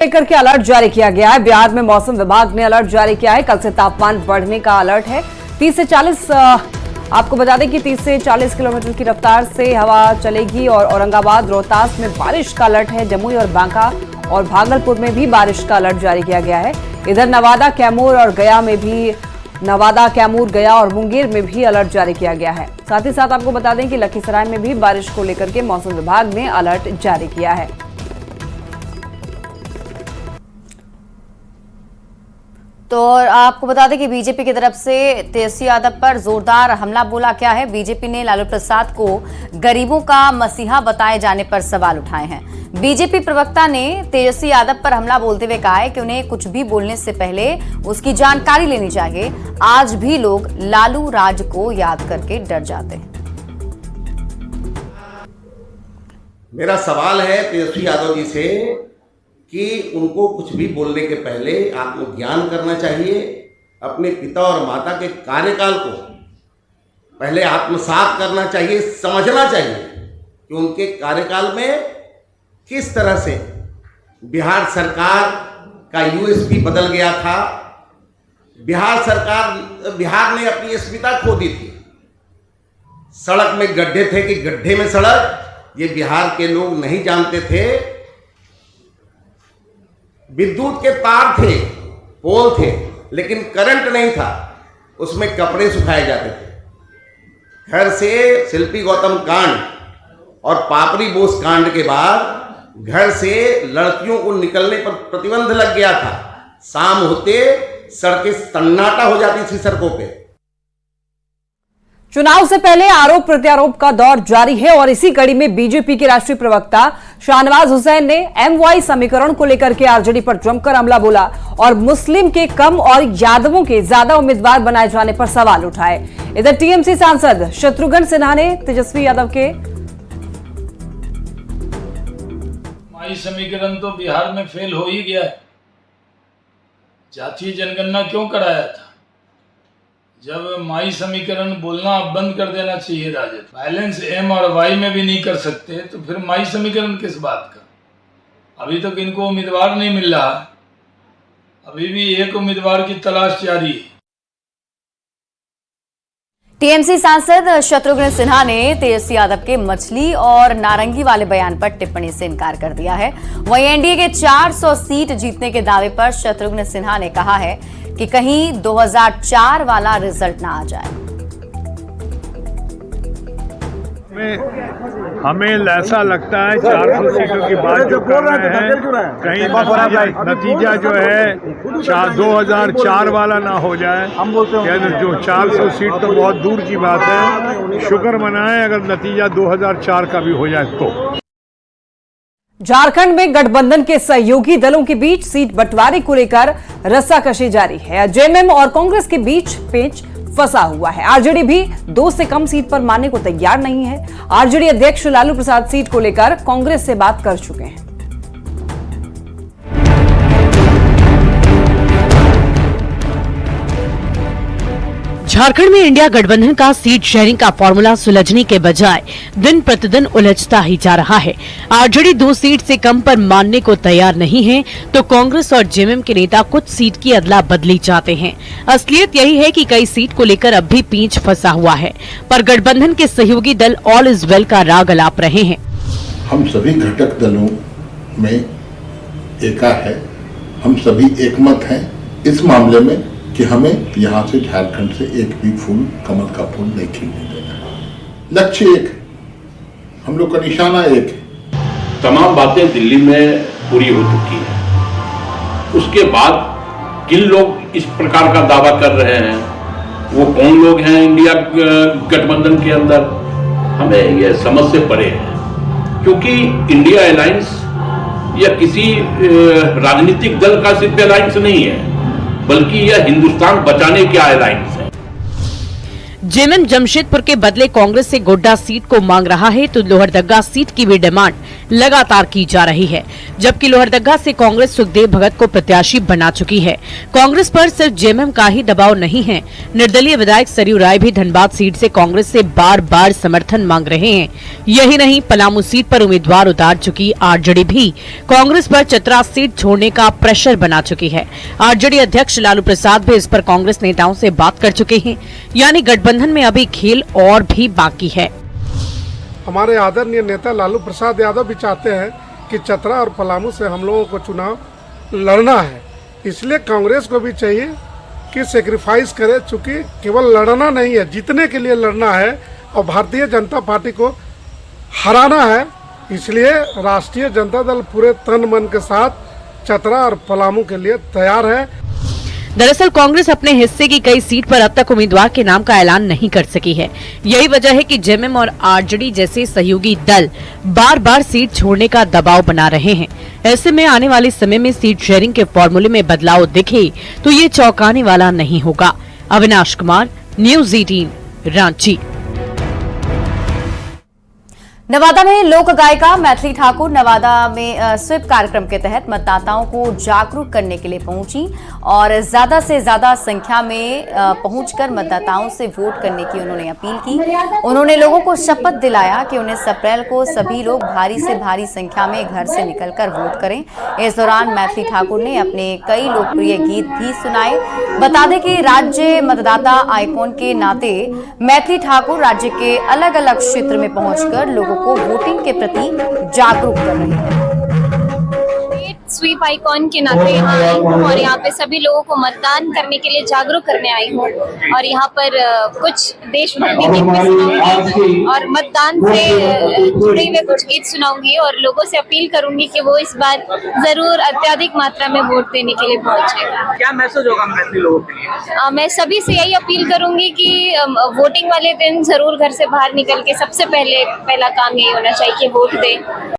लेकर के अलर्ट जारी किया गया है। बिहार में मौसम विभाग ने अलर्ट जारी किया है। कल से तापमान बढ़ने का अलर्ट है। 30 से 40 आपको बता दें कि 30 से 40 किलोमीटर की रफ्तार से हवा चलेगी और औरंगाबाद, रोहतास में बारिश का अलर्ट है। जमुई और बांका और भागलपुर में भी बारिश का अलर्ट जारी किया गया है। इधर नवादा, कैमूर और गया में भी गया और मुंगेर में भी अलर्ट जारी किया गया है। साथ ही साथ आपको बता दें कि लखीसराय में भी बारिश को लेकर के मौसम विभाग ने अलर्ट जारी किया है। तो आपको बता दें कि बीजेपी की तरफ से तेजस्वी यादव पर जोरदार हमला बोला क्या है। बीजेपी ने लालू प्रसाद को गरीबों का मसीहा बताए जाने पर सवाल उठाए हैं। बीजेपी प्रवक्ता ने तेजस्वी यादव पर हमला बोलते हुए कहा है कि उन्हें कुछ भी बोलने से पहले उसकी जानकारी लेनी चाहिए। आज भी लोग लालू राज को याद करके डर जाते हैं। मेरा सवाल है तेजस्वी यादव जी से कि उनको कुछ भी बोलने के पहले आत्मज्ञान करना चाहिए। अपने पिता और माता के कार्यकाल को पहले आत्मसात करना चाहिए, समझना चाहिए कि उनके कार्यकाल में किस तरह से बिहार सरकार का यूएसपी बदल गया था। बिहार ने अपनी अस्मिता खो दी थी। सड़क में गड्ढे थे कि गड्ढे में सड़क, ये बिहार के लोग नहीं जानते थे। विद्युत के तार थे, पोल थे, लेकिन करंट नहीं था। उसमें कपड़े सुखाए जाते थे। घर से शिल्पी गौतम कांड और पापड़ी बोस कांड के बाद घर से लड़कियों को निकलने पर प्रतिबंध लग गया था। शाम होते सड़कें सन्नाटा हो जाती थी सड़कों पे। चुनाव से पहले आरोप प्रत्यारोप का दौर जारी है और इसी कड़ी में बीजेपी के राष्ट्रीय प्रवक्ता शाहनवाज हुसैन ने एमवाई समीकरण को लेकर के आरजेडी पर जमकर हमला बोला और मुस्लिम के कम और यादवों के ज्यादा उम्मीदवार बनाए जाने पर सवाल उठाए। इधर टीएमसी सांसद शत्रुघ्न सिन्हा ने तेजस्वी यादव के माई समीकरण तो बिहार में फेल हो ही गया है। जातीय जनगणना क्यों कराया था? जब माई समीकरण बोलना अब बंद कर देना चाहिए। राजद बैलेंस एम और वाई में भी नहीं कर सकते तो फिर माई समीकरण किस बात का? अभी तक इनको उम्मीदवार नहीं मिल रहा। अभी भी एक उम्मीदवार की तलाश जारी है। टीएमसी सांसद शत्रुघ्न सिन्हा ने तेजस्वी यादव के मछली और नारंगी वाले बयान पर टिप्पणी से इनकार कर दिया है। वहीं एनडीए के 400 सीट जीतने के दावे पर शत्रुघ्न सिन्हा ने कहा है कि कहीं 2004 वाला रिजल्ट ना आ जाए। हमें ऐसा लगता है 400 सीटों की बात जो कर रहे हैं, कहीं नतीजा जो है 2004 वाला ना हो जाए। जो 400 सीट तो बहुत दूर की बात है। शुक्र मनाएं अगर नतीजा 2004 का भी हो जाए तो। झारखंड में गठबंधन के सहयोगी दलों के बीच सीट बंटवारे को लेकर रस्साकशी जारी है। जेएमएम और कांग्रेस के बीच पेंच फंसा हुआ है। आरजेडी भी 2 से कम सीट पर मानने को तैयार नहीं है। आरजेडी अध्यक्ष लालू प्रसाद सीट को लेकर कांग्रेस से बात कर चुके हैं। झारखंड में इंडिया गठबंधन का सीट शेयरिंग का फॉर्मूला सुलझने के बजाय दिन प्रतिदिन उलझता ही जा रहा है। आरजेडी 2 सीट से कम पर मानने को तैयार नहीं है तो कांग्रेस और जेएमएम के नेता कुछ सीट की अदला बदली चाहते हैं। असलियत यही है कि कई सीट को लेकर अब भी पेंच फंसा हुआ है, पर गठबंधन के सहयोगी दल ऑल इज वेल का राग अलाप रहे हैं। हम सभी घटक दलों में एका है, हम सभी एकमत हैं इस मामले में कि हमें यहाँ से झारखंड से एक भी फूल, कमल का फूल नहीं खिलने देना। लक्ष्य एक है, हम लोग का निशाना एक है। तमाम बातें दिल्ली में पूरी हो चुकी है। उसके बाद किन लोग इस प्रकार का दावा कर रहे हैं, वो कौन लोग हैं इंडिया गठबंधन के अंदर, हमें यह समझ से परे है। क्योंकि इंडिया अलायंस या किसी राजनीतिक दल का सिर्फ अलायंस नहीं है, बल्कि यह हिंदुस्तान बचाने की अलायंस है। जेएमएम जमशेदपुर के बदले कांग्रेस से गोड्डा सीट को मांग रहा है तो लोहरदगा सीट की भी डिमांड लगातार की जा रही है, जबकि लोहरदगा से कांग्रेस सुखदेव भगत को प्रत्याशी बना चुकी है। कांग्रेस पर सिर्फ जेएमएम का ही दबाव नहीं है, निर्दलीय विधायक सरयू राय भी धनबाद सीट से कांग्रेस से बार बार समर्थन मांग रहे हैं। यही नहीं, पलामू सीट पर उम्मीदवार उतार चुकी आरजेडी भी कांग्रेस पर चतरा सीट छोड़ने का प्रेशर बना चुकी है। आरजेडी अध्यक्ष लालू प्रसाद भी इस पर कांग्रेस नेताओं से बात कर चुके हैं, यानी गठबंधन में अभी खेल और भी बाकी है। हमारे आदरणीय नेता लालू प्रसाद यादव भी चाहते हैं कि चतरा और पलामू से हम लोगों को चुनाव लड़ना है, इसलिए कांग्रेस को भी चाहिए कि सेक्रीफाइस करे, चूंकि केवल लड़ना नहीं है, जीतने के लिए लड़ना है और भारतीय जनता पार्टी को हराना है। इसलिए राष्ट्रीय जनता दल पूरे तन मन के साथ चतरा और पलामू के लिए तैयार है। दरअसल कांग्रेस अपने हिस्से की कई सीट पर अब तक उम्मीदवार के नाम का ऐलान नहीं कर सकी है। यही वजह है कि जेएमएम और आरजेडी जैसे सहयोगी दल बार बार सीट छोड़ने का दबाव बना रहे हैं। ऐसे में आने वाले समय में सीट शेयरिंग के फॉर्मूले में बदलाव दिखे तो ये चौंकाने वाला नहीं होगा। अविनाश कुमार, न्यूज़ 18, रांची। नवादा में लोक गायिका मैथिली ठाकुर नवादा में स्वीप कार्यक्रम के तहत मतदाताओं को जागरूक करने के लिए पहुंची और ज्यादा से ज्यादा संख्या में पहुंचकर मतदाताओं से वोट करने की उन्होंने अपील की। उन्होंने लोगों को शपथ दिलाया कि 19 अप्रैल को सभी लोग भारी से भारी संख्या में घर से निकलकर वोट करें। इस दौरान मैथिली ठाकुर ने अपने कई लोकप्रिय गीत भी सुनाए। बता दें कि राज्य मतदाता आइकॉन के नाते मैथिली ठाकुर राज्य के अलग अलग क्षेत्र में पहुंचकर लोगों को वोटिंग के प्रति जागरूक कर रही है। स्वीप आइकॉन के नाते यहाँ आई हूँ और यहाँ पे सभी लोगों को मतदान करने के लिए जागरूक करने आई हूँ और यहाँ पर कुछ देशभक्ति गीत भी सुनाऊंगी और मतदान से जुड़े हुए कुछ गीत सुनाऊंगी और लोगों से अपील करूंगी कि वो इस बार जरूर अत्यधिक मात्रा में वोट देने के लिए पहुंचे। क्या मैसेज होगा मैथिली लोगों के लिए? मैं सभी से यही अपील करूंगी कि वोटिंग वाले दिन जरूर घर से बाहर निकल के सबसे पहला काम यही होना चाहिए कि वोट दें।